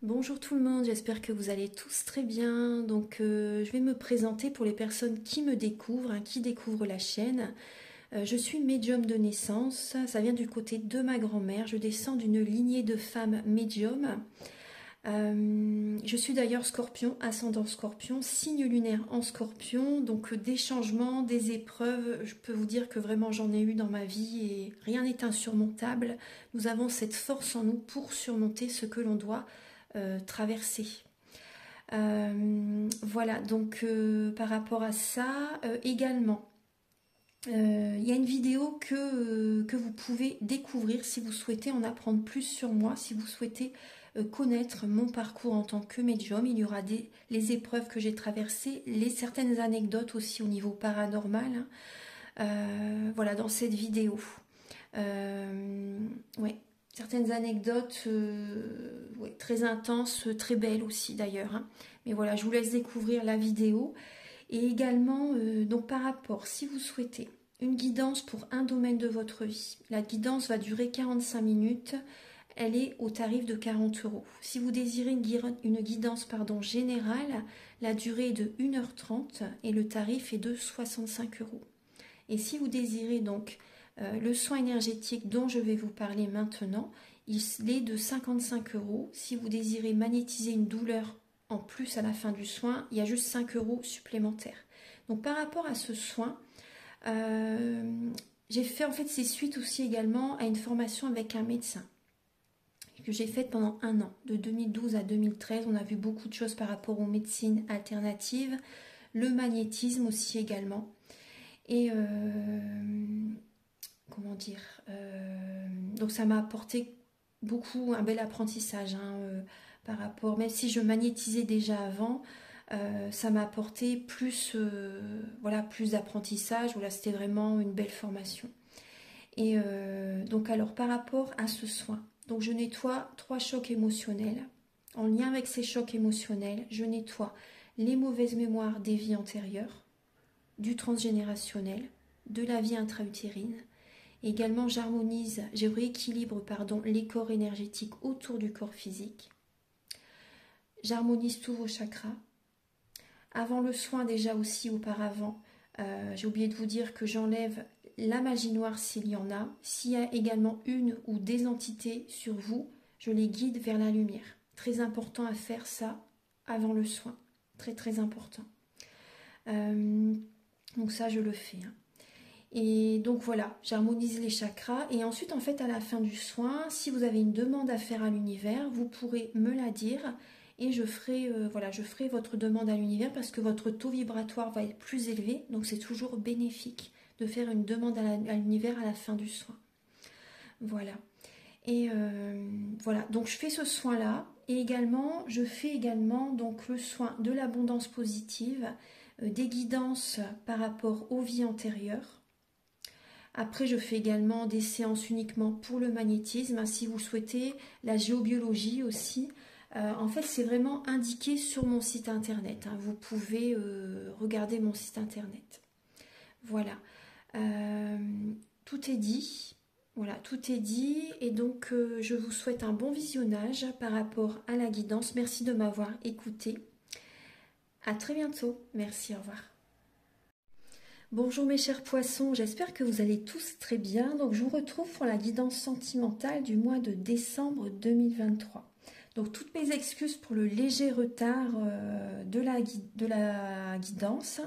Bonjour tout le monde, j'espère que vous allez tous très bien. Je vais me présenter pour les personnes qui me découvrent, qui découvrent la chaîne. Je suis médium de naissance, ça vient du côté de ma grand-mère. Je descends d'une lignée de femmes médiums. Je suis d'ailleurs scorpion, ascendant scorpion, signe lunaire en scorpion. Donc des changements, des épreuves, je peux vous dire que vraiment j'en ai eu dans ma vie et rien n'est insurmontable. Nous avons cette force en nous pour surmonter ce que l'on doit traverser. Voilà, par rapport à ça, également, il y a une vidéo que vous pouvez découvrir si vous souhaitez en apprendre plus sur moi, si vous souhaitez connaître mon parcours en tant que médium. Il y aura les épreuves que j'ai traversées, certaines anecdotes aussi au niveau paranormal. Voilà, dans cette vidéo. Ouais. Certaines anecdotes ouais, très intenses, très belles aussi d'ailleurs. Mais voilà, je vous laisse découvrir la vidéo. Et également, donc par rapport, si vous souhaitez une guidance pour un domaine de votre vie, la guidance va durer 45 minutes. Elle est au tarif de 40 €. Si vous désirez une guidance générale, la durée est de 1h30 et le tarif est de 65 €. Et si vous désirez donc le soin énergétique dont je vais vous parler maintenant, il est de 55 €. Si vous désirez magnétiser une douleur en plus à la fin du soin, il y a juste 5 € supplémentaires. Donc par rapport à ce soin, j'ai fait en fait c'est suite aussi également à une formation avec un médecin que j'ai faite pendant un an, de 2012 à 2013. On a vu beaucoup de choses par rapport aux médecines alternatives, le magnétisme aussi également. Et comment dire, donc ça m'a apporté beaucoup, un bel apprentissage par rapport, même si je magnétisais déjà avant, ça m'a apporté plus, voilà, plus d'apprentissage. Voilà, c'était vraiment une belle formation. Et donc alors par rapport à ce soin, donc je nettoie 3 chocs émotionnels. En lien avec ces chocs émotionnels, je nettoie les mauvaises mémoires des vies antérieures, du transgénérationnel, de la vie intra-utérine. Également, je rééquilibre les corps énergétiques autour du corps physique. J'harmonise tous vos chakras. Avant le soin, déjà aussi auparavant, j'ai oublié de vous dire que j'enlève la magie noire s'il y en a. S'il y a également une ou des entités sur vous, je les guide vers la lumière. Très important à faire ça avant le soin. Très très important. Donc ça, je le fais. Et donc voilà, j'harmonise les chakras. Et ensuite, en fait, à la fin du soin, si vous avez une demande à faire à l'univers, vous pourrez me la dire. Et je ferai votre demande à l'univers parce que votre taux vibratoire va être plus élevé. Donc c'est toujours bénéfique de faire une demande à l'univers à la fin du soin. Voilà. Et voilà, donc je fais ce soin-là. Et également, je fais également donc le soin de l'abondance positive, des guidances par rapport aux vies antérieures. Après, je fais également des séances uniquement pour le magnétisme, si vous souhaitez, la géobiologie aussi. En fait, c'est vraiment indiqué sur mon site internet. Vous pouvez regarder mon site internet. Voilà. Tout est dit. Voilà, tout est dit. Et donc, je vous souhaite un bon visionnage par rapport à la guidance. Merci de m'avoir écouté. À très bientôt. Merci, au revoir. Bonjour mes chers poissons, j'espère que vous allez tous très bien. Donc je vous retrouve pour la guidance sentimentale du mois de décembre 2023. Donc toutes mes excuses pour le léger retard de la guidance.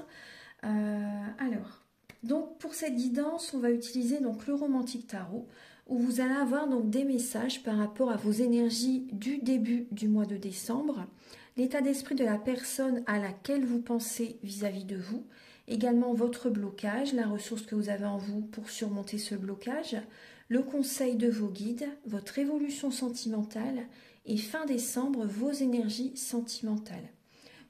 Donc pour cette guidance, on va utiliser donc le romantique tarot où vous allez avoir donc des messages par rapport à vos énergies du début du mois de décembre, l'état d'esprit de la personne à laquelle vous pensez vis-à-vis de vous, également votre blocage, la ressource que vous avez en vous pour surmonter ce blocage, le conseil de vos guides, votre évolution sentimentale et fin décembre, vos énergies sentimentales.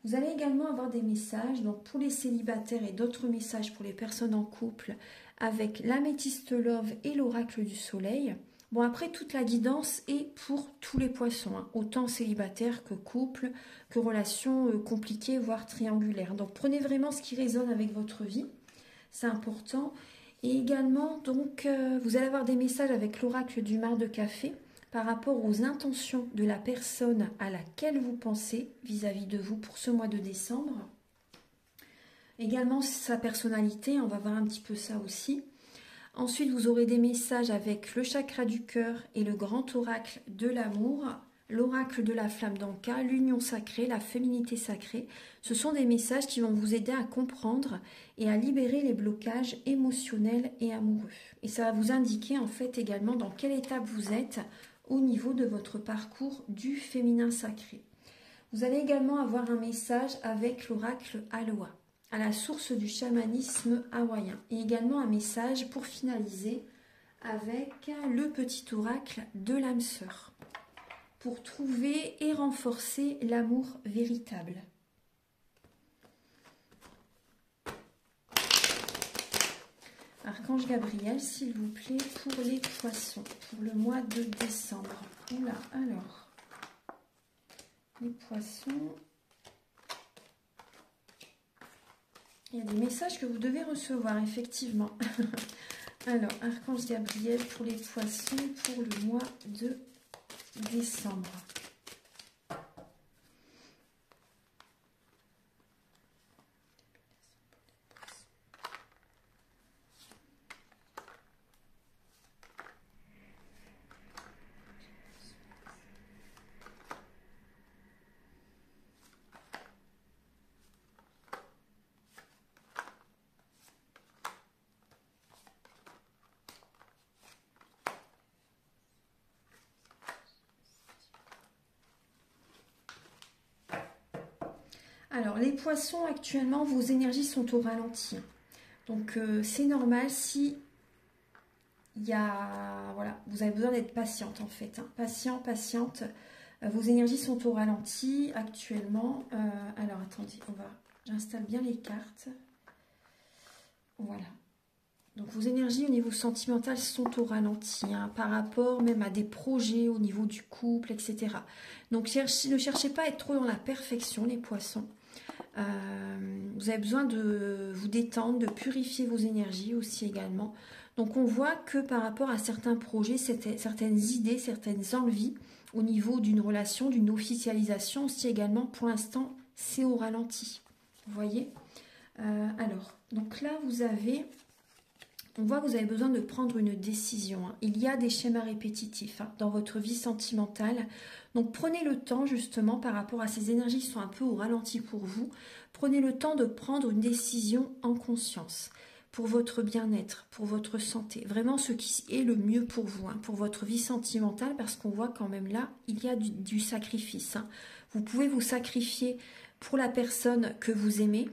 Vous allez également avoir des messages donc pour les célibataires et d'autres messages pour les personnes en couple avec l'améthyste love et l'oracle du soleil. Bon, après, toute la guidance est pour tous les poissons, autant célibataires que couple, que relations compliquées, voire triangulaires. Donc, prenez vraiment ce qui résonne avec votre vie, c'est important. Et également, donc, vous allez avoir des messages avec l'oracle du mar de café, par rapport aux intentions de la personne à laquelle vous pensez vis-à-vis de vous pour ce mois de décembre. Également sa personnalité, on va voir un petit peu ça aussi. Ensuite, vous aurez des messages avec le chakra du cœur et le grand oracle de l'amour, l'oracle de la flamme d'Anka, l'union sacrée, la féminité sacrée. Ce sont des messages qui vont vous aider à comprendre et à libérer les blocages émotionnels et amoureux. Et ça va vous indiquer en fait également dans quelle étape vous êtes au niveau de votre parcours du féminin sacré. Vous allez également avoir un message avec l'oracle Aloha, à la source du chamanisme hawaïen. Et également un message pour finaliser avec le petit oracle de l'âme sœur, pour trouver et renforcer l'amour véritable. Archange Gabriel, s'il vous plaît, pour les poissons, pour le mois de décembre. Oula, alors, les poissons... Il y a des messages que vous devez recevoir, effectivement. Alors, Archange Gabriel pour les poissons pour le mois de décembre. Alors, les poissons, actuellement, vos énergies sont au ralenti. Donc, c'est normal si il y a... Voilà, vous avez besoin d'être patiente, en fait. Hein. Patient, patiente. Vos énergies sont au ralenti, actuellement. Alors, attendez, j'installe bien les cartes. Voilà. Donc, vos énergies au niveau sentimental sont au ralenti, hein, par rapport même à des projets au niveau du couple, etc. Donc, ne cherchez pas à être trop dans la perfection, les poissons. Vous avez besoin de vous détendre, de purifier vos énergies aussi également. Donc on voit que par rapport à certains projets, certaines idées, certaines envies au niveau d'une relation, d'une officialisation aussi également, pour l'instant c'est au ralenti. Vous voyez, alors, donc là on voit que vous avez besoin de prendre une décision. Hein. Il y a des schémas répétitifs dans votre vie sentimentale. Donc prenez le temps justement par rapport à ces énergies qui sont un peu au ralenti pour vous. Prenez le temps de prendre une décision en conscience pour votre bien-être, pour votre santé. Vraiment ce qui est le mieux pour vous, hein, pour votre vie sentimentale, parce qu'on voit quand même là, il y a du sacrifice. Hein. Vous pouvez vous sacrifier pour la personne que vous aimez.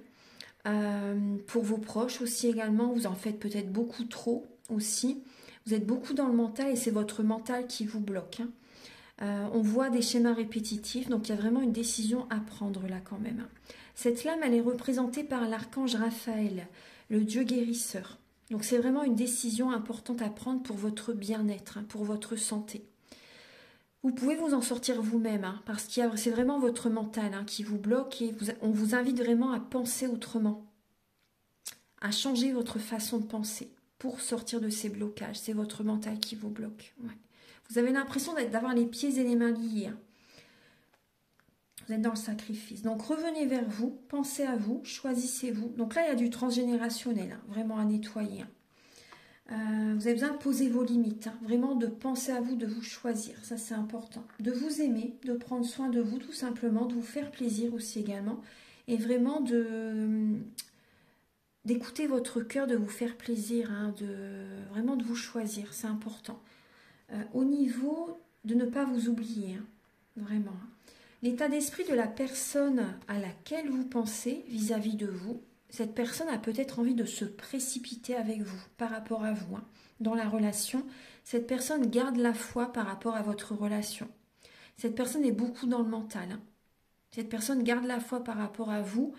Pour vos proches aussi également, vous en faites peut-être beaucoup trop aussi. Vous êtes beaucoup dans le mental et c'est votre mental qui vous bloque. Hein. On voit des schémas répétitifs, donc il y a vraiment une décision à prendre là quand même. Cette lame, elle est représentée par l'archange Raphaël, le dieu guérisseur. Donc c'est vraiment une décision importante à prendre pour votre bien-être, hein, pour votre santé. Vous pouvez vous en sortir vous-même, hein, parce que c'est vraiment votre mental hein, qui vous bloque et on vous invite vraiment à penser autrement, à changer votre façon de penser pour sortir de ces blocages. C'est votre mental qui vous bloque. Ouais. Vous avez l'impression d'avoir les pieds et les mains liés. Hein. Vous êtes dans le sacrifice. Donc revenez vers vous, pensez à vous, choisissez-vous. Donc là, il y a du transgénérationnel, hein, vraiment à nettoyer. Hein. Vous avez besoin de poser vos limites, hein, vraiment de penser à vous, de vous choisir, ça c'est important. De vous aimer, de prendre soin de vous tout simplement, de vous faire plaisir aussi également. Et vraiment d'écouter votre cœur, de vous faire plaisir, hein, vraiment de vous choisir, c'est important. Au niveau de ne pas vous oublier, hein, vraiment. Hein. L'état d'esprit de la personne à laquelle vous pensez vis-à-vis de vous, cette personne a peut-être envie de se précipiter avec vous, par rapport à vous, hein. Dans la relation, cette personne garde la foi par rapport à votre relation. Cette personne est beaucoup dans le mental. Hein. Cette personne garde la foi par rapport à vous.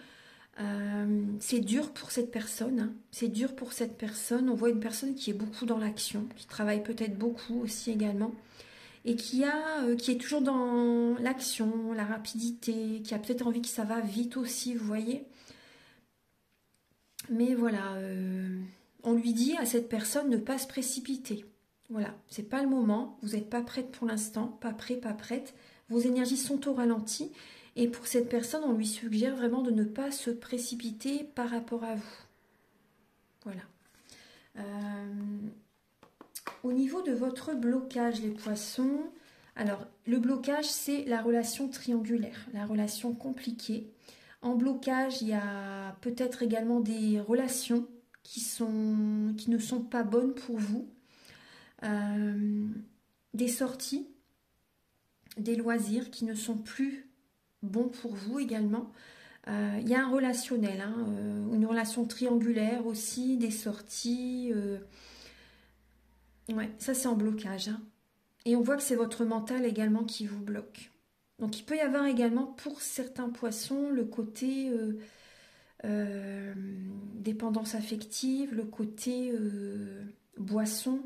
C'est dur pour cette personne. Hein. C'est dur pour cette personne. On voit une personne qui est beaucoup dans l'action, qui travaille peut-être beaucoup aussi également. Et qui est toujours dans l'action, la rapidité, qui a peut-être envie que ça va vite aussi, vous voyez. Mais voilà, on lui dit à cette personne de ne pas se précipiter. Voilà, c'est pas le moment, vous n'êtes pas prête pour l'instant, pas prêt, pas prête. Vos énergies sont au ralenti. Et pour cette personne, on lui suggère vraiment de ne pas se précipiter par rapport à vous. Voilà. Au niveau de votre blocage, les poissons, alors le blocage, c'est la relation triangulaire, la relation compliquée. En blocage, il y a peut-être également des relations qui ne sont pas bonnes pour vous. Des sorties, des loisirs qui ne sont plus bons pour vous également. Il y a un relationnel, hein, une relation triangulaire aussi, des sorties. Ouais, ça c'est en blocage. Hein. Et on voit que c'est votre mental également qui vous bloque. Donc il peut y avoir également pour certains poissons le côté dépendance affective, le côté boisson,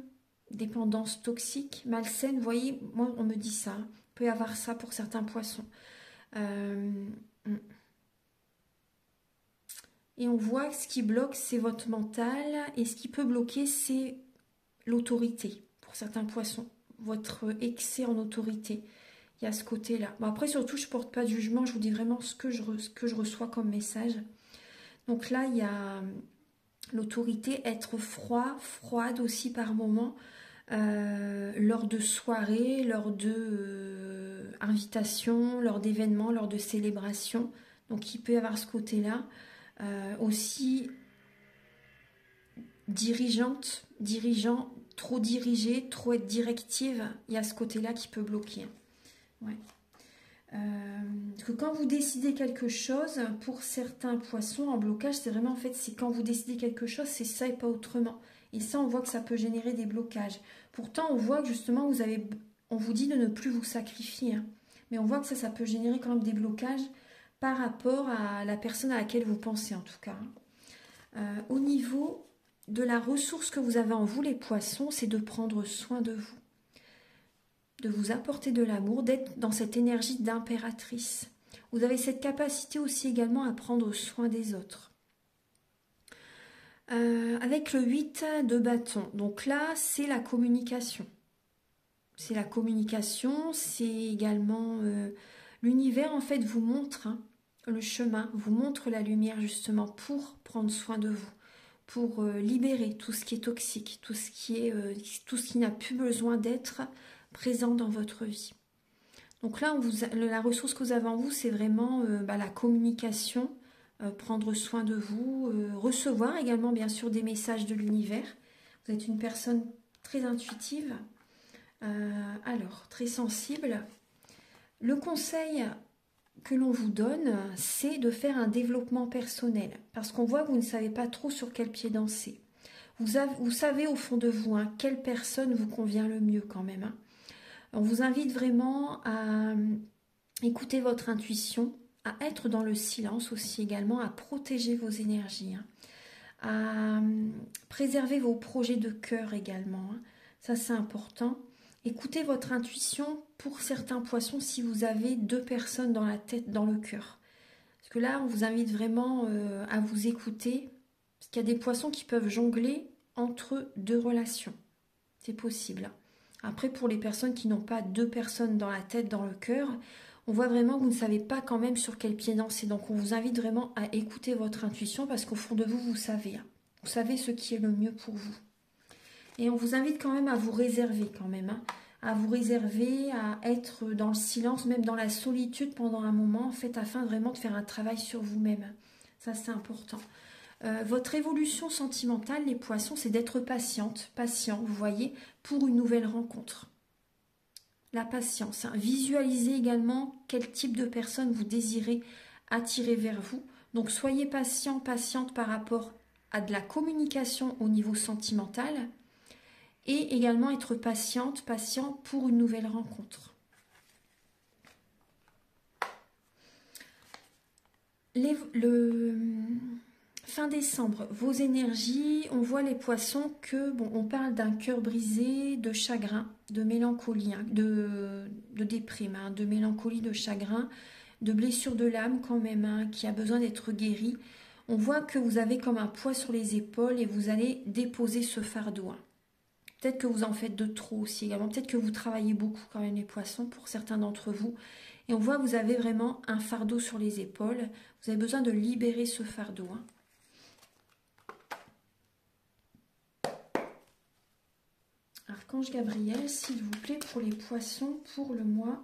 dépendance toxique, malsaine. Vous voyez, moi on me dit ça. Hein. Il peut y avoir ça pour certains poissons. Et on voit que ce qui bloque, c'est votre mental. Et ce qui peut bloquer, c'est l'autorité pour certains poissons. Votre excès en autorité. Il y a ce côté-là. Bon, après, surtout, je ne porte pas de jugement. Je vous dis vraiment ce que je reçois comme message. Donc là, il y a l'autorité, être froid, froide aussi par moment. Lors de soirées, lors de invitations, lors d'événements, lors de célébrations. Donc il peut y avoir ce côté-là. Aussi dirigeante, dirigeant, trop dirigé, trop être directive, il y a ce côté-là qui peut bloquer. Ouais. Parce que quand vous décidez quelque chose, pour certains poissons en blocage, c'est vraiment en fait, c'est quand vous décidez quelque chose, c'est ça et pas autrement. Et ça, on voit que ça peut générer des blocages. Pourtant, on voit que justement, on vous dit de ne plus vous sacrifier. Hein. Mais on voit que ça peut générer quand même des blocages par rapport à la personne à laquelle vous pensez en tout cas. Au niveau de la ressource que vous avez en vous, les poissons, c'est de prendre soin de vous. De vous apporter de l'amour, d'être dans cette énergie d'impératrice. Vous avez cette capacité aussi également à prendre soin des autres. Avec le 8 de bâton, donc là c'est la communication. C'est la communication, c'est également l'univers en fait vous montre le chemin, vous montre la lumière justement pour prendre soin de vous, pour libérer tout ce qui est toxique, tout ce qui n'a plus besoin d'être présent dans votre vie. Donc là, la ressource que vous avez en vous, c'est vraiment la communication, prendre soin de vous, recevoir également bien sûr des messages de l'univers. Vous êtes une personne très intuitive, alors très sensible. Le conseil que l'on vous donne, c'est de faire un développement personnel, parce qu'on voit que vous ne savez pas trop sur quel pied danser. Vous savez au fond de vous quelle personne vous convient le mieux quand même. On vous invite vraiment à écouter votre intuition, à être dans le silence aussi également, à protéger vos énergies, à préserver vos projets de cœur également. Ça c'est important. Écoutez votre intuition pour certains poissons si vous avez 2 personnes dans la tête, dans le cœur. Parce que là, on vous invite vraiment à vous écouter. Parce qu'il y a des poissons qui peuvent jongler entre 2 relations. C'est possible. Après, pour les personnes qui n'ont pas 2 personnes dans la tête, dans le cœur, on voit vraiment que vous ne savez pas quand même sur quel pied danser. Donc, on vous invite vraiment à écouter votre intuition parce qu'au fond de vous, vous savez. Vous savez ce qui est le mieux pour vous. Et on vous invite quand même à vous réserver quand même. À vous réserver, à être dans le silence, même dans la solitude pendant un moment, en fait, afin vraiment de faire un travail sur vous-même. Ça, c'est important. Votre évolution sentimentale, les poissons, c'est d'être patient, vous voyez, pour une nouvelle rencontre. La patience. Visualisez également quel type de personne vous désirez attirer vers vous. Donc soyez patient, patiente par rapport à de la communication au niveau sentimental et également être patiente, patient pour une nouvelle rencontre. Fin décembre, vos énergies, on voit les poissons que, on parle d'un cœur brisé, de chagrin, de mélancolie, de déprime, de mélancolie, de chagrin, de blessure de l'âme quand même, qui a besoin d'être guérie. On voit que vous avez comme un poids sur les épaules et vous allez déposer ce fardeau. Peut-être que vous en faites de trop aussi également. Peut-être que vous travaillez beaucoup quand même les poissons pour certains d'entre vous. Et on voit que vous avez vraiment un fardeau sur les épaules. Vous avez besoin de libérer ce fardeau. Hein. Archange Gabriel, s'il vous plaît, pour les poissons, pour le mois.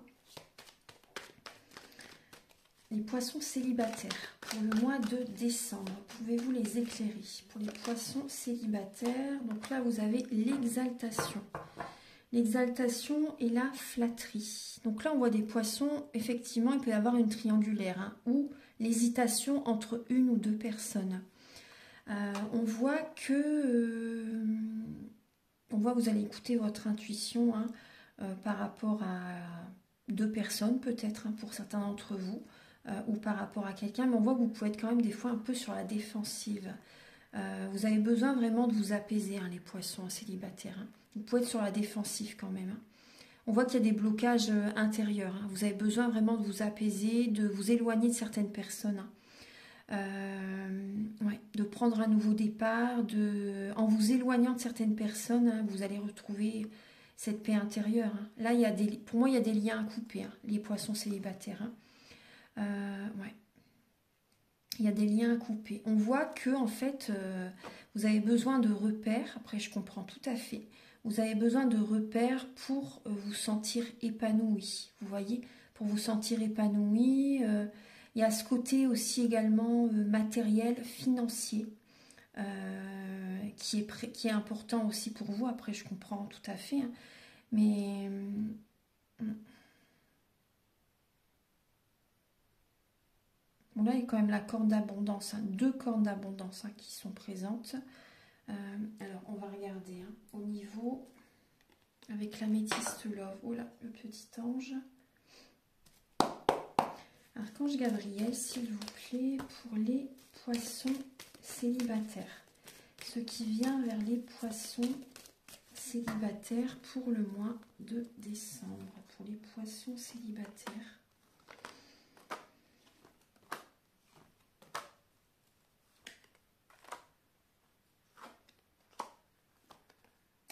Les poissons célibataires, pour le mois de décembre. Pouvez-vous les éclairer? Pour les poissons célibataires, donc là, vous avez l'exaltation. L'exaltation et la flatterie. Donc là, on voit des poissons, effectivement, il peut y avoir une triangulaire, hein, ou l'hésitation entre une ou deux personnes. On voit que vous allez écouter votre intuition hein, par rapport à deux personnes, peut-être, hein, pour certains d'entre vous, ou par rapport à quelqu'un, mais on voit que vous pouvez être quand même des fois un peu sur la défensive. Vous avez besoin vraiment de vous apaiser, hein, les poissons célibataires. Hein. Vous pouvez être sur la défensive quand même. Hein. On voit qu'il y a des blocages intérieurs. Hein. Vous avez besoin vraiment de vous apaiser, de vous éloigner de certaines personnes. Hein. Ouais, de prendre un nouveau départ. En vous éloignant de certaines personnes, hein, vous allez retrouver cette paix intérieure. Hein. Là, pour moi, il y a des liens à couper, hein, les poissons célibataires. Hein. Ouais. Il y a des liens à couper. On voit que en fait, vous avez besoin de repères. Après, je comprends tout à fait. Vous avez besoin de repères pour vous sentir épanoui. Vous voyez, pour vous sentir épanoui. Il y a ce côté aussi également matériel, financier, qui est important aussi pour vous. Après, je comprends tout à fait. Hein. Mais bon, là, il y a quand même la corne d'abondance, hein, 2 cornes d'abondance hein, qui sont présentes. Alors, on va regarder hein, au niveau avec l'améthyste love. Oh là, le petit ange. Archange Gabriel, s'il vous plaît, pour les poissons célibataires. Ce qui vient vers les poissons célibataires pour le mois de décembre. Pour les poissons célibataires.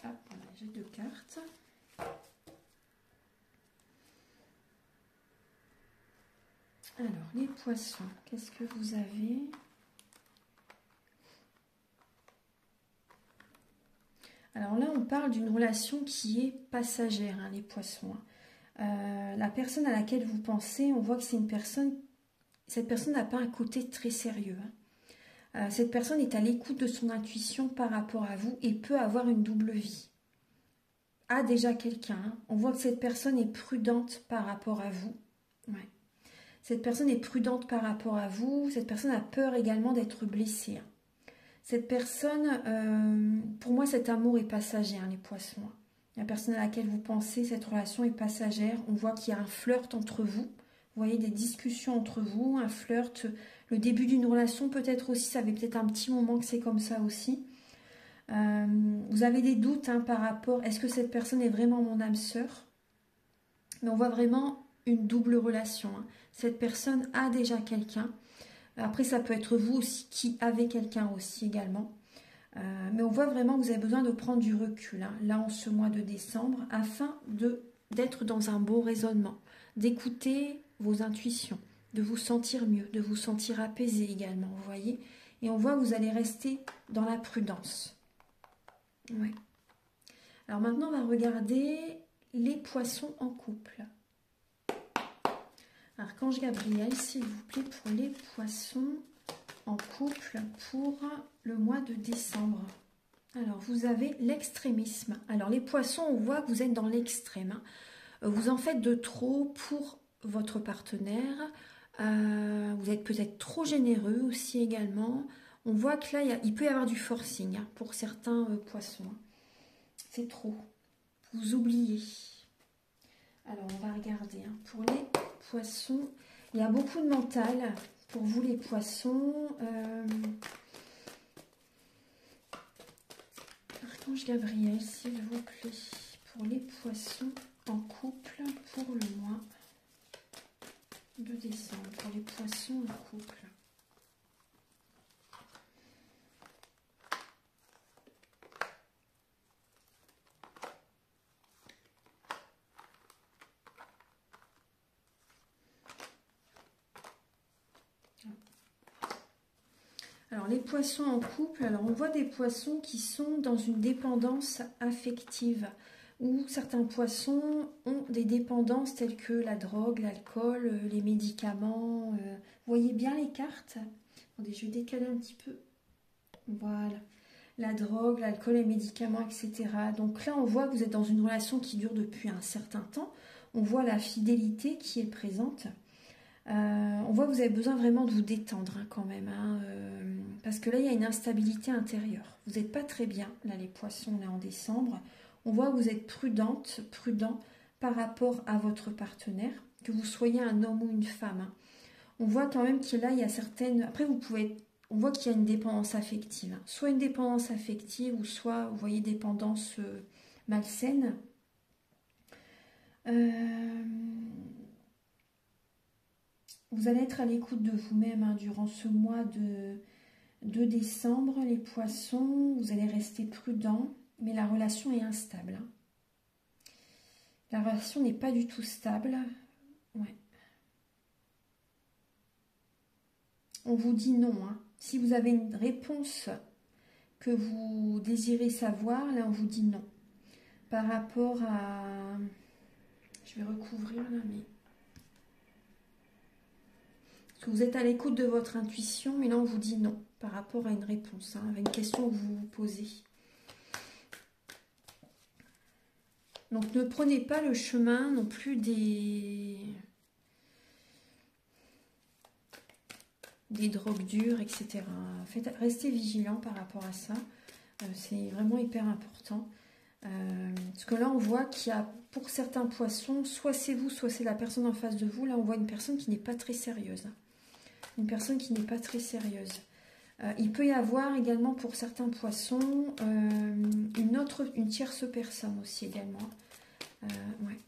Ah, voilà, j'ai 2 cartes. Alors, les poissons, qu'est-ce que vous avez? Alors là, on parle d'une relation qui est passagère, hein, les poissons. Hein. La personne à laquelle vous pensez, on voit que c'est une personne... Cette personne n'a pas un côté très sérieux. Hein. Cette personne est à l'écoute de son intuition par rapport à vous et peut avoir une double vie. A déjà quelqu'un. Hein. On voit que cette personne est prudente par rapport à vous. Ouais. Cette personne est prudente par rapport à vous. Cette personne a peur également d'être blessée. Hein. Cette personne, pour moi, cet amour est passager, hein, les poissons. Hein. La personne à laquelle vous pensez, cette relation est passagère. On voit qu'il y a un flirt entre vous. Vous voyez des discussions entre vous, un flirt, le début d'une relation peut-être aussi. Ça fait peut-être un petit moment que c'est comme ça aussi. Vous avez des doutes hein, par rapport, est-ce que cette personne est vraiment mon âme sœur? Mais on voit vraiment une double relation. Hein. Cette personne a déjà quelqu'un. Après, ça peut être vous aussi qui avez quelqu'un aussi également. Mais on voit vraiment que vous avez besoin de prendre du recul, hein, là en ce mois de décembre, afin d'être dans un beau raisonnement, d'écouter vos intuitions, de vous sentir mieux, de vous sentir apaisé également, vous voyez. Et on voit que vous allez rester dans la prudence. Ouais. Alors maintenant, on va regarder les poissons en couple. Archange Gabriel, s'il vous plaît, pour les poissons en couple pour le mois de décembre. Alors, vous avez l'extrémisme. Alors, les poissons, on voit que vous êtes dans l'extrême. Hein. Vous en faites de trop pour votre partenaire. Vous êtes peut-être trop généreux aussi également. On voit que là, il peut y avoir du forcing hein, pour certains poissons. Hein. C'est trop. Vous oubliez. Alors, on va regarder. Hein, pour les poissons, il y a beaucoup de mental. Pour vous, les poissons, Archange Gabriel, s'il vous plaît, pour les poissons en couple pour le mois de décembre, pour les poissons en couple. Alors les poissons en couple, alors on voit des poissons qui sont dans une dépendance affective, où certains poissons ont des dépendances telles que la drogue, l'alcool, les médicaments. Vous voyez bien les cartes? Attendez, je vais décaler un petit peu. Voilà. La drogue, l'alcool, les médicaments, etc. Donc là, on voit que vous êtes dans une relation qui dure depuis un certain temps. On voit la fidélité qui est présente. On voit que vous avez besoin vraiment de vous détendre hein, quand même. Hein, parce que là, il y a une instabilité intérieure. Vous n'êtes pas très bien, là, les poissons, là, en décembre. On voit que vous êtes prudent par rapport à votre partenaire, que vous soyez un homme ou une femme. Hein. On voit quand même qu'il là, il y a certaines... Après, vous pouvez... On voit qu'il y a une dépendance affective. Hein. Soit une dépendance affective, ou soit, vous voyez, dépendance malsaine. Vous allez être à l'écoute de vous-même hein, durant ce mois de décembre, les poissons. Vous allez rester prudent, mais la relation est instable. Hein. La relation n'est pas du tout stable. Ouais. On vous dit non. Hein. Si vous avez une réponse que vous désirez savoir, là on vous dit non. Par rapport à... Je vais recouvrir là, mais... Parce que vous êtes à l'écoute de votre intuition, mais là on vous dit non par rapport à une réponse, hein, avec une question que vous vous posez. Donc ne prenez pas le chemin non plus des drogues dures, etc. Restez vigilant par rapport à ça. C'est vraiment hyper important. Parce que là on voit qu'il y a pour certains poissons, soit c'est vous, soit c'est la personne en face de vous. Là on voit une personne qui n'est pas très sérieuse. Une personne qui n'est pas très sérieuse. Il peut y avoir également pour certains poissons une tierce personne aussi également. Ouais.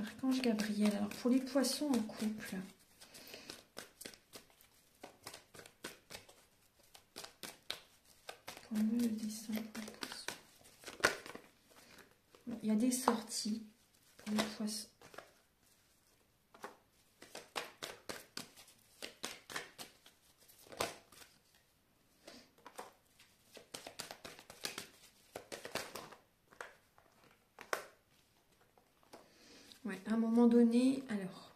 Archange Gabriel. Alors pour les poissons en couple. Pour le décembre, il y a des sorties pour les poissons. Ouais, à un moment donné, alors,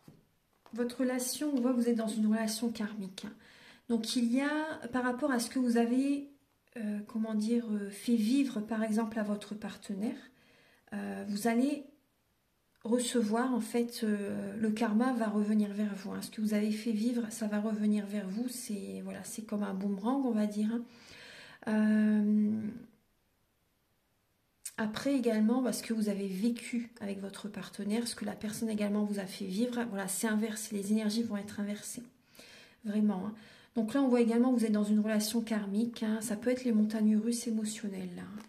votre relation, on voit que vous êtes dans une relation karmique. Hein. Donc, il y a, par rapport à ce que vous avez, comment dire, fait vivre, par exemple, à votre partenaire, vous allez recevoir, en fait, le karma va revenir vers vous. Hein. Ce que vous avez fait vivre, ça va revenir vers vous. C'est voilà, c'est comme un boomerang, on va dire. Hein. Après également, parce que vous avez vécu avec votre partenaire, ce que la personne également vous a fait vivre, voilà, c'est inversé, les énergies vont être inversées, vraiment. Hein. Donc là, on voit également que vous êtes dans une relation karmique, hein, ça peut être les montagnes russes émotionnelles, là, hein,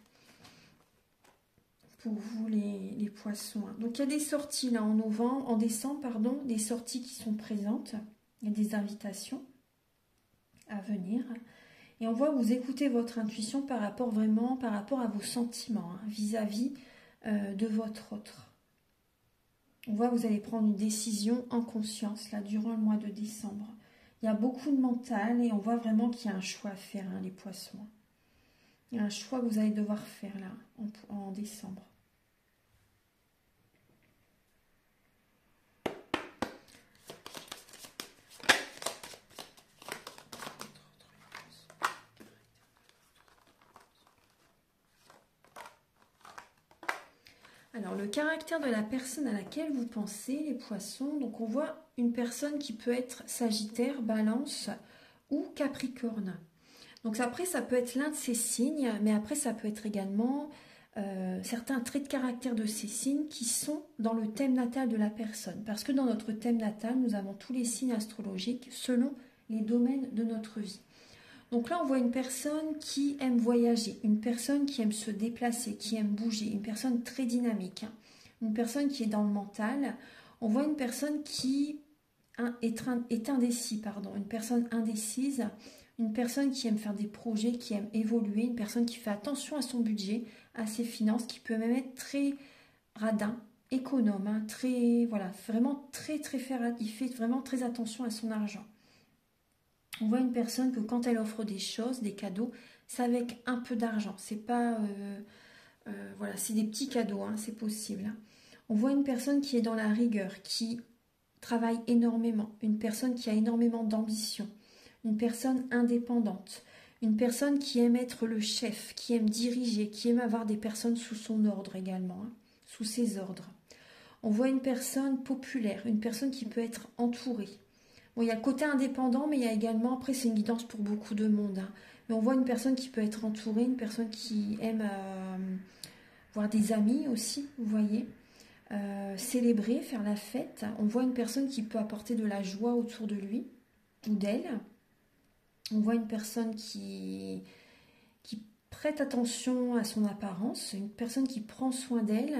pour vous les poissons. Hein. Donc il y a des sorties là en décembre, pardon, des sorties qui sont présentes, il y a des invitations à venir. Et on voit que vous écoutez votre intuition par rapport à vos sentiments hein, vis-à-vis de votre autre. On voit que vous allez prendre une décision en conscience là durant le mois de décembre. Il y a beaucoup de mental et on voit vraiment qu'il y a un choix à faire, hein, les poissons. Il y a un choix que vous allez devoir faire là en décembre. Alors, le caractère de la personne à laquelle vous pensez, les poissons, donc on voit une personne qui peut être Sagittaire, Balance ou Capricorne. Donc après, ça peut être l'un de ces signes, mais après, ça peut être également certains traits de caractère de ces signes qui sont dans le thème natal de la personne. Parce que dans notre thème natal, nous avons tous les signes astrologiques selon les domaines de notre vie. Donc là, on voit une personne qui aime voyager, une personne qui aime se déplacer, qui aime bouger, une personne très dynamique, hein. Une personne qui est dans le mental. On voit une personne qui est indécis, pardon, une personne indécise, une personne qui aime faire des projets, qui aime évoluer, une personne qui fait attention à son budget, à ses finances, qui peut même être très radin, économe, hein, très, voilà, vraiment très, très il fait vraiment très attention à son argent. On voit une personne que quand elle offre des choses, des cadeaux, c'est avec un peu d'argent. C'est pas... voilà, c'est des petits cadeaux, hein, c'est possible. Hein. On voit une personne qui est dans la rigueur, qui travaille énormément, une personne qui a énormément d'ambition, une personne indépendante, une personne qui aime être le chef, qui aime diriger, qui aime avoir des personnes sous son ordre également, hein, sous ses ordres. On voit une personne populaire, une personne qui peut être entourée. Bon, il y a le côté indépendant, mais il y a également, après c'est une guidance pour beaucoup de monde, hein, mais on voit une personne qui peut être entourée, une personne qui aime voir des amis aussi, vous voyez. Célébrer, faire la fête. On voit une personne qui peut apporter de la joie autour de lui ou d'elle. On voit une personne qui prête attention à son apparence, une personne qui prend soin d'elle.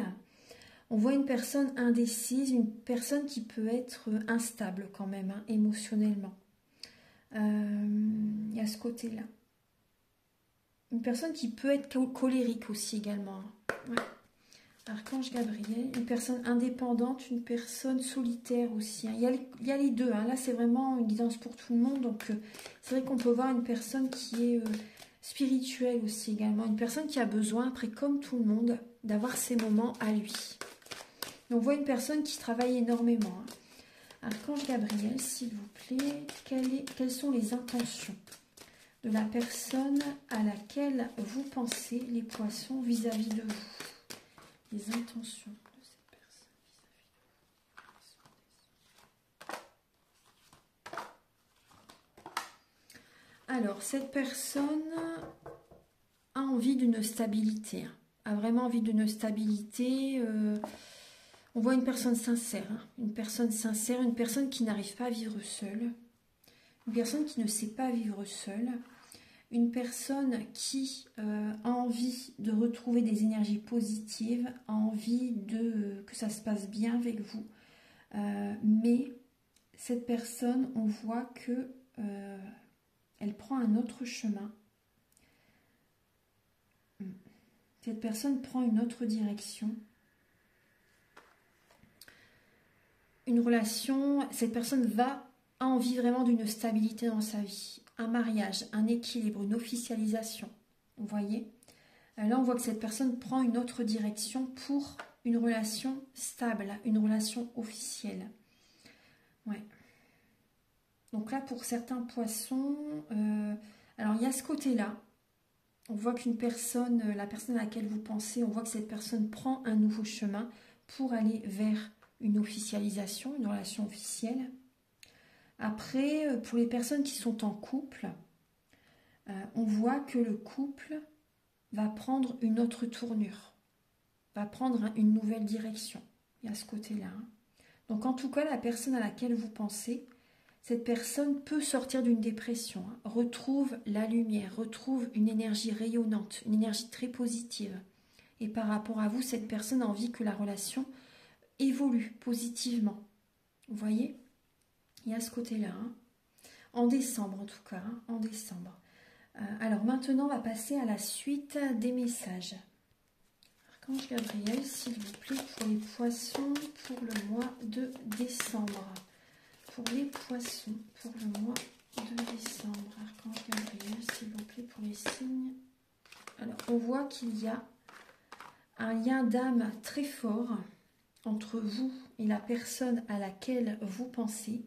On voit une personne indécise, une personne qui peut être instable quand même, hein, émotionnellement. Il y a ce côté-là. Une personne qui peut être colérique aussi également. Ouais. Archange Gabriel, une personne indépendante, une personne solitaire aussi. Hein. Il y a les deux. Hein. Là, c'est vraiment une guidance pour tout le monde. Donc, c'est vrai qu'on peut voir une personne qui est spirituelle aussi également. Une personne qui a besoin, après, comme tout le monde, d'avoir ses moments à lui. Et on voit une personne qui travaille énormément. Hein. Archange Gabriel, s'il vous plaît, quelles sont les intentions de la personne à laquelle vous pensez, les poissons, vis-à-vis de vous? Les intentions de cette personne vis-à-vis de vous. Alors, cette personne a envie d'une stabilité, hein, a vraiment envie d'une stabilité. On voit une personne sincère, hein, une personne qui n'arrive pas à vivre seule, une personne qui ne sait pas vivre seule, une personne qui a envie de retrouver des énergies positives, a envie que ça se passe bien avec vous. Mais cette personne, on voit que elle prend un autre chemin. Cette personne prend une autre direction. Une relation, cette personne a envie vraiment d'une stabilité dans sa vie. Un mariage, un équilibre, une officialisation. Vous voyez? Là, on voit que cette personne prend une autre direction pour une relation stable, une relation officielle. Ouais. Donc là, pour certains poissons, alors il y a ce côté-là. On voit qu'une personne, la personne à laquelle vous pensez, on voit que cette personne prend un nouveau chemin pour aller vers une officialisation, une relation officielle. Après, pour les personnes qui sont en couple, on voit que le couple va prendre une autre tournure, va prendre une nouvelle direction. Il y a ce côté-là. Hein. Donc en tout cas, la personne à laquelle vous pensez, cette personne peut sortir d'une dépression, hein, retrouve la lumière, retrouve une énergie rayonnante, une énergie très positive. Et par rapport à vous, cette personne a envie que la relation évolue positivement. Vous voyez? Il y a ce côté-là. Hein. En décembre, en tout cas. Hein, en décembre. Alors maintenant, on va passer à la suite des messages. Archange Gabriel, s'il vous plaît, pour les poissons, pour le mois de décembre. Pour les poissons, pour le mois de décembre. Archange Gabriel, s'il vous plaît, pour les signes. Alors, on voit qu'il y a un lien d'âme très fort entre vous et la personne à laquelle vous pensez.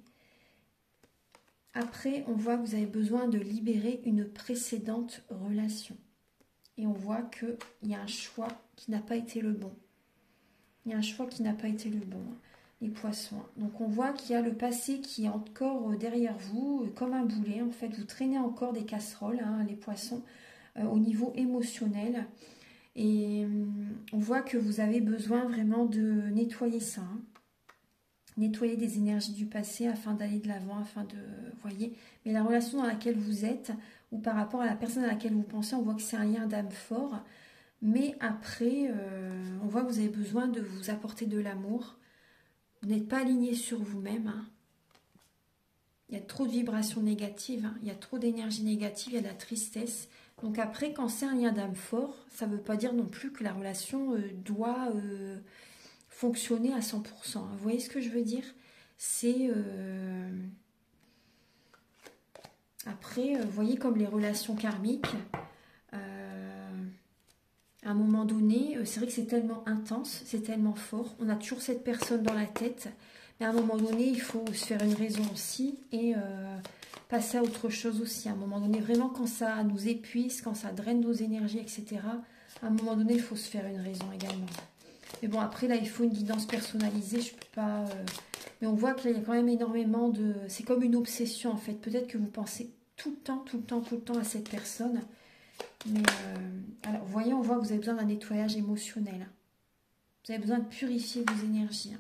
Après, on voit que vous avez besoin de libérer une précédente relation. Et on voit qu'il y a un choix qui n'a pas été le bon. Il y a un choix qui n'a pas été le bon, les poissons. Donc on voit qu'il y a le passé qui est encore derrière vous, comme un boulet. En fait, vous traînez encore des casseroles, hein, les poissons, au niveau émotionnel. Et on voit que vous avez besoin vraiment de nettoyer ça. Hein. Nettoyer des énergies du passé afin d'aller de l'avant, afin de... voyez. Mais la relation dans laquelle vous êtes, ou par rapport à la personne à laquelle vous pensez, on voit que c'est un lien d'âme fort. Mais après, on voit que vous avez besoin de vous apporter de l'amour. Vous n'êtes pas aligné sur vous-même. Hein. Il y a trop de vibrations négatives, hein. Il y a trop d'énergie négative, il y a de la tristesse. Donc après, quand c'est un lien d'âme fort, ça ne veut pas dire non plus que la relation doit... fonctionner à 100%. Vous voyez ce que je veux dire? C'est Après, vous voyez comme les relations karmiques, à un moment donné, c'est vrai que c'est tellement intense, c'est tellement fort. On a toujours cette personne dans la tête. Mais à un moment donné, il faut se faire une raison aussi et passer à autre chose aussi. À un moment donné, vraiment quand ça nous épuise, quand ça draine nos énergies, etc. À un moment donné, il faut se faire une raison également. Mais bon, après, là, il faut une guidance personnalisée. Je peux pas... Mais on voit qu'il y a quand même énormément de... C'est comme une obsession, en fait. Peut-être que vous pensez tout le temps, tout le temps, tout le temps à cette personne. Mais alors, vous voyez, on voit que vous avez besoin d'un nettoyage émotionnel. Vous avez besoin de purifier vos énergies.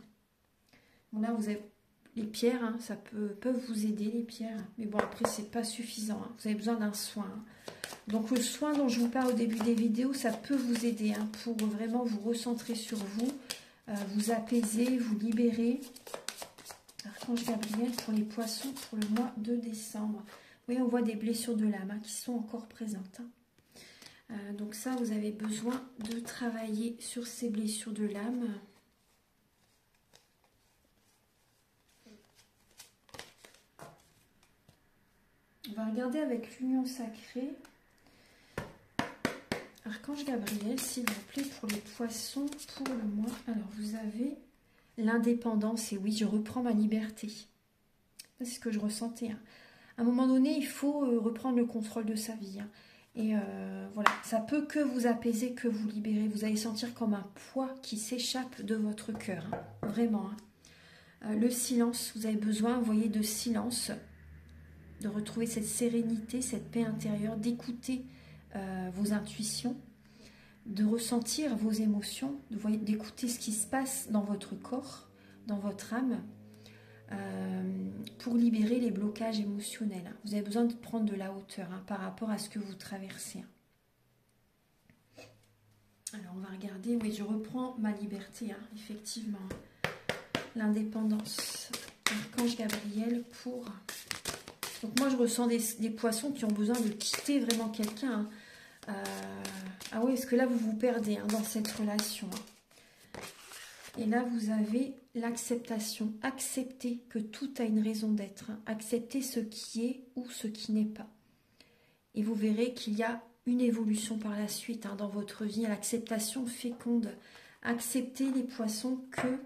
Bon, là, vous avez les pierres, hein, ça peuvent vous aider, les pierres. Mais bon, après, c'est pas suffisant. Hein. Vous avez besoin d'un soin. Hein. Donc, le soin dont je vous parle au début des vidéos, ça peut vous aider hein, pour vraiment vous recentrer sur vous, vous apaiser, vous libérer. Archange Gabriel pour les poissons pour le mois de décembre. Vous voyez, on voit des blessures de l'âme hein, qui sont encore présentes. Hein. Donc ça, vous avez besoin de travailler sur ces blessures de l'âme. On va regarder avec l'union sacrée. Archange Gabriel, s'il vous plaît, pour les poissons pour le mois. Alors, vous avez l'indépendance. Et oui, je reprends ma liberté. C'est ce que je ressentais. Hein. À un moment donné, il faut reprendre le contrôle de sa vie. Hein. Et voilà, ça peut que vous apaiser, que vous libérer. Vous allez sentir comme un poids qui s'échappe de votre cœur. Hein. Vraiment. Hein. Le silence, vous avez besoin, vous voyez, de silence. De retrouver cette sérénité, cette paix intérieure, d'écouter vos intuitions, de ressentir vos émotions, d'écouter ce qui se passe dans votre corps, dans votre âme, pour libérer les blocages émotionnels. Vous avez besoin de prendre de la hauteur hein, par rapport à ce que vous traversez. Alors on va regarder, oui je reprends ma liberté, hein, effectivement. L'indépendance. Archange Gabriel pour... Donc moi je ressens des poissons qui ont besoin de quitter vraiment quelqu'un. Hein. Ah oui, parce que là vous vous perdez hein, dans cette relation. Hein. Et là vous avez l'acceptation. Accepter que tout a une raison d'être. Hein. Accepter ce qui est ou ce qui n'est pas. Et vous verrez qu'il y a une évolution par la suite hein, dans votre vie. L'acceptation féconde. Accepter les poissons que...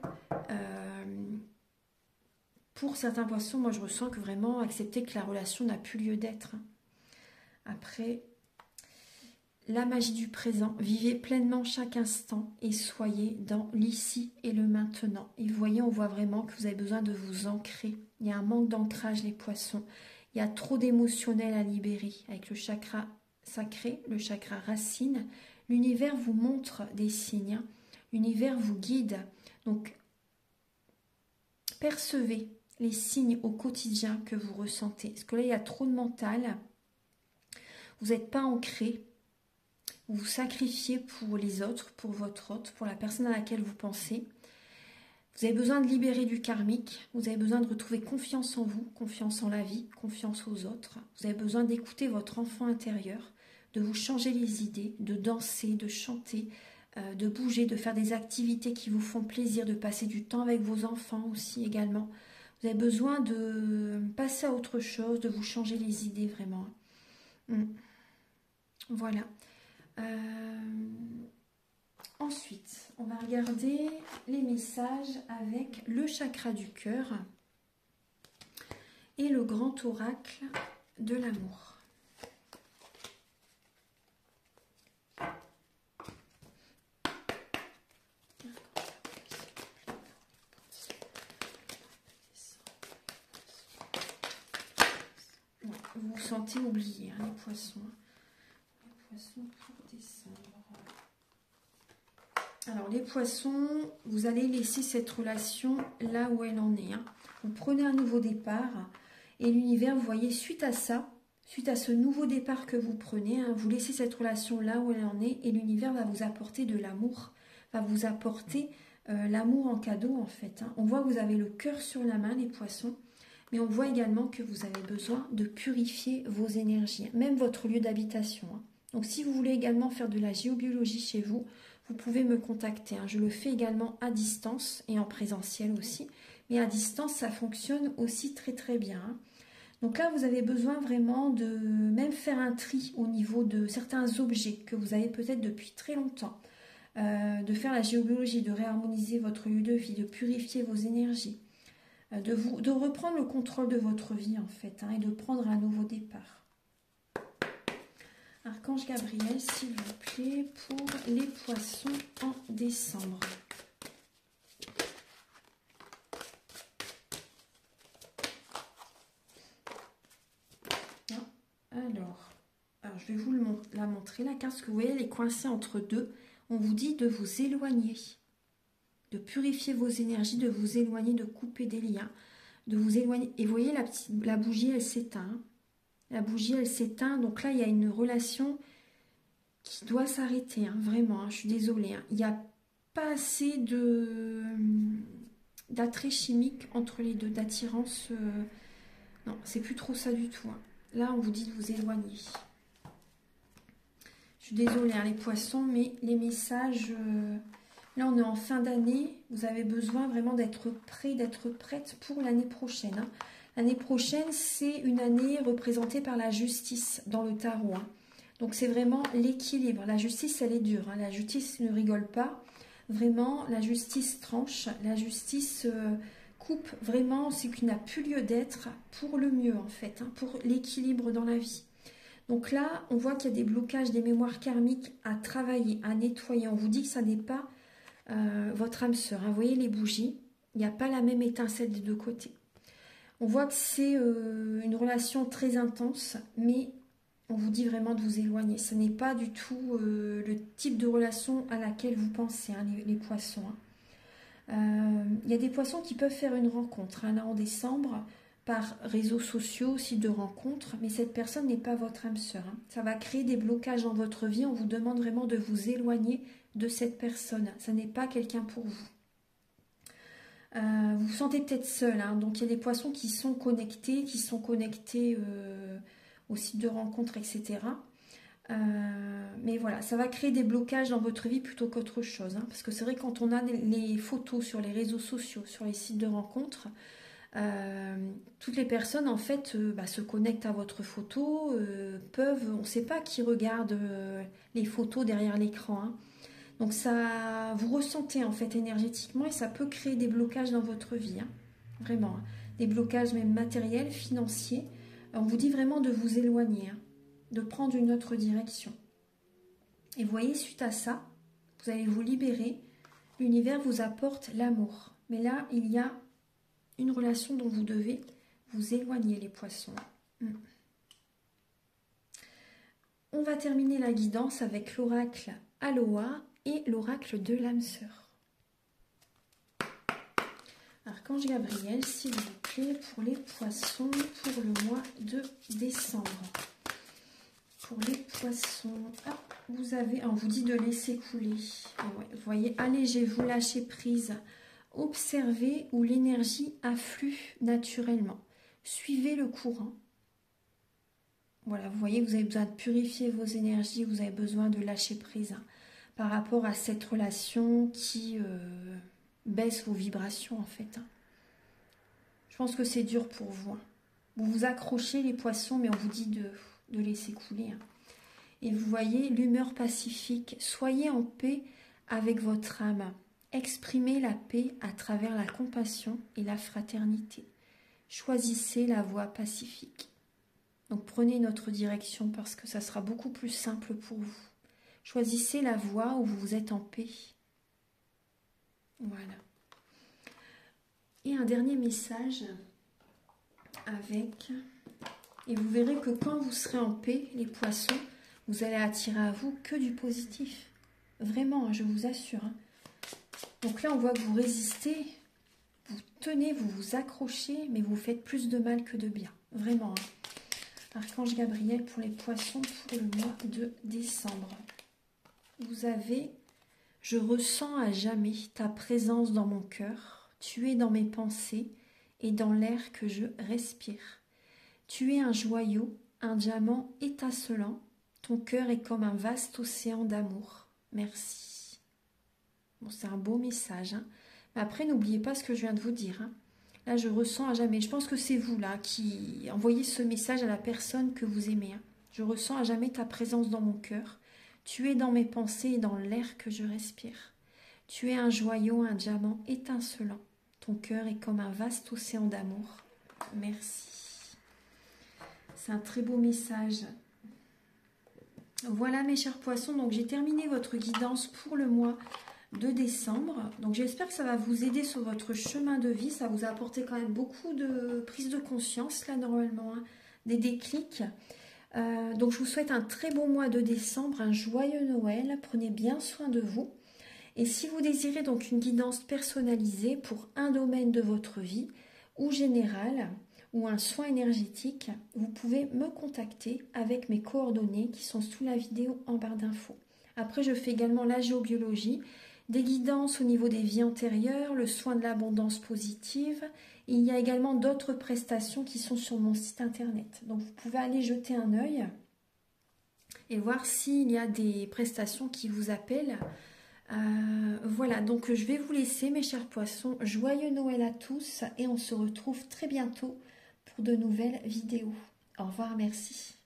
pour certains poissons, moi je ressens que vraiment accepter que la relation n'a plus lieu d'être. Après, la magie du présent. Vivez pleinement chaque instant et soyez dans l'ici et le maintenant. Et vous voyez, on voit vraiment que vous avez besoin de vous ancrer. Il y a un manque d'ancrage, les poissons. Il y a trop d'émotionnel à libérer avec le chakra sacré, le chakra racine. L'univers vous montre des signes. L'univers vous guide. Donc, percevez les signes au quotidien que vous ressentez. Parce que là, il y a trop de mental. Vous n'êtes pas ancré. Vous vous sacrifiez pour les autres, pour votre autre, pour la personne à laquelle vous pensez. Vous avez besoin de libérer du karmique. Vous avez besoin de retrouver confiance en vous, confiance en la vie, confiance aux autres. Vous avez besoin d'écouter votre enfant intérieur, de vous changer les idées, de danser, de chanter, de bouger, de faire des activités qui vous font plaisir, de passer du temps avec vos enfants aussi également. Vous avez besoin de passer à autre chose, de vous changer les idées vraiment. Voilà. Ensuite, on va regarder les messages avec le chakra du cœur et le grand oracle de l'amour. Vous vous sentez oublié, hein, les poissons. Les poissons pour décembre. Alors, les poissons, vous allez laisser cette relation là où elle en est. Hein. Vous prenez un nouveau départ et l'univers, vous voyez, suite à ça, suite à ce nouveau départ que vous prenez, hein, vous laissez cette relation là où elle en est et l'univers va vous apporter de l'amour, va vous apporter l'amour en cadeau en fait. Hein. On voit que vous avez le cœur sur la main, les poissons. Mais on voit également que vous avez besoin de purifier vos énergies, même votre lieu d'habitation. Hein. Donc si vous voulez également faire de la géobiologie chez vous, vous pouvez me contacter. Hein. Je le fais également à distance et en présentiel aussi. Mais à distance, ça fonctionne aussi très très bien. Hein. Donc là, vous avez besoin vraiment de même faire un tri au niveau de certains objets que vous avez peut-être depuis très longtemps. De faire la géobiologie, de réharmoniser votre lieu de vie, de purifier vos énergies, de reprendre le contrôle de votre vie en fait, hein, et de prendre un nouveau départ. Archange Gabriel, s'il vous plaît, pour les poissons en décembre. Alors, je vais vous la montrer, la carte, parce que vous voyez, elle est coincée entre deux. On vous dit de vous éloigner, de purifier vos énergies, de vous éloigner, de couper des liens, de vous éloigner. Et vous voyez, la bougie, elle s'éteint. La bougie, elle s'éteint. Donc là, il y a une relation qui doit s'arrêter, hein, vraiment. Hein, je suis désolée. Hein. Il n'y a pas assez d'attrait chimique entre les deux, d'attirance. Non, c'est plus trop ça du tout. Hein. Là, on vous dit de vous éloigner. Je suis désolée, hein, les poissons, mais les messages... là, on est en fin d'année. Vous avez besoin vraiment d'être prêt, d'être prête pour l'année prochaine. Hein. L'année prochaine, c'est une année représentée par la justice dans le tarot. Hein. Donc, c'est vraiment l'équilibre. La justice, elle est dure. Hein. La justice ne rigole pas. Vraiment, la justice tranche. La justice coupe. Vraiment, c'est qu'il n'a plus lieu d'être pour le mieux, en fait. Hein, pour l'équilibre dans la vie. Donc là, on voit qu'il y a des blocages, des mémoires karmiques à travailler, à nettoyer. On vous dit que ça n'est pas votre âme sœur. Hein. Vous voyez les bougies, il n'y a pas la même étincelle des deux côtés. On voit que c'est une relation très intense, mais on vous dit vraiment de vous éloigner. Ce n'est pas du tout le type de relation à laquelle vous pensez, hein, les poissons. Hein. Il y a des poissons qui peuvent faire une rencontre, hein, là en décembre, par réseaux sociaux, sites de rencontres, mais cette personne n'est pas votre âme sœur. Hein. Ça va créer des blocages dans votre vie. On vous demande vraiment de vous éloigner de cette personne. Ça n'est pas quelqu'un pour vous. Vous vous sentez peut-être seul. Hein. Donc, il y a des poissons qui sont connectés au site de rencontres, etc. Mais voilà, ça va créer des blocages dans votre vie plutôt qu'autre chose. Hein. Parce que c'est vrai, quand on a les photos sur les réseaux sociaux, sur les sites de rencontres, toutes les personnes en fait se connectent à votre photo, on ne sait pas qui regarde les photos derrière l'écran. Hein. Donc ça, vous ressentez en fait énergétiquement et ça peut créer des blocages dans votre vie. Hein. Vraiment, hein. Des blocages même matériels, financiers. On vous dit vraiment de vous éloigner, hein, de prendre une autre direction. Et vous voyez, suite à ça, vous allez vous libérer. L'univers vous apporte l'amour. Mais là, il y a une relation dont vous devez vous éloigner, les poissons. On va terminer la guidance avec l'oracle Aloha et l'oracle de l'âme sœur. Archange Gabriel, s'il vous plaît, pour les poissons, pour le mois de décembre. Pour les poissons, on vous dit de laisser couler. Ouais, vous voyez, allégez-vous, lâchez prise. Observez où l'énergie afflue naturellement. Suivez le courant. Voilà, vous voyez, vous avez besoin de purifier vos énergies, vous avez besoin de lâcher prise, hein, par rapport à cette relation qui baisse vos vibrations en fait. Hein. Je pense que c'est dur pour vous. Hein. Vous vous accrochez les poissons, mais on vous dit de laisser couler. Hein. Et vous voyez, l'humeur pacifique. Soyez en paix avec votre âme. Exprimez la paix à travers la compassion et la fraternité. Choisissez la voie pacifique. Donc prenez notre direction parce que ça sera beaucoup plus simple pour vous. Choisissez la voie où vous êtes en paix. Voilà. Et un dernier message avec... Et vous verrez que quand vous serez en paix, les poissons, vous allez attirer à vous que du positif. Vraiment, je vous assure. Hein. Donc là, on voit que vous résistez, vous tenez, vous vous accrochez, mais vous faites plus de mal que de bien. Vraiment. Hein. Archange Gabriel pour les poissons pour le mois de décembre. Vous avez « Je ressens à jamais ta présence dans mon cœur. Tu es dans mes pensées et dans l'air que je respire. Tu es un joyau, un diamant étincelant. Ton cœur est comme un vaste océan d'amour. Merci. » Bon, c'est un beau message. Hein. Mais après, n'oubliez pas ce que je viens de vous dire. Hein. Là, je ressens à jamais. Je pense que c'est vous, là, qui envoyez ce message à la personne que vous aimez. Hein. Je ressens à jamais ta présence dans mon cœur. Tu es dans mes pensées et dans l'air que je respire. Tu es un joyau, un diamant étincelant. Ton cœur est comme un vaste océan d'amour. Merci. C'est un très beau message. Voilà mes chers poissons, donc j'ai terminé votre guidance pour le mois de décembre. Donc j'espère que ça va vous aider sur votre chemin de vie. Ça vous a apporté quand même beaucoup de prise de conscience là normalement, hein, des déclics. Donc je vous souhaite un très bon mois de décembre, un joyeux Noël. Prenez bien soin de vous. Et si vous désirez donc une guidance personnalisée pour un domaine de votre vie ou général ou un soin énergétique, vous pouvez me contacter avec mes coordonnées qui sont sous la vidéo en barre d'infos. Après, je fais également la géobiologie, des guidances au niveau des vies antérieures, le soin de l'abondance positive. Il y a également d'autres prestations qui sont sur mon site internet. Donc vous pouvez aller jeter un œil et voir s'il y a des prestations qui vous appellent. Voilà, donc je vais vous laisser mes chers poissons. Joyeux Noël à tous et on se retrouve très bientôt pour de nouvelles vidéos. Au revoir, merci.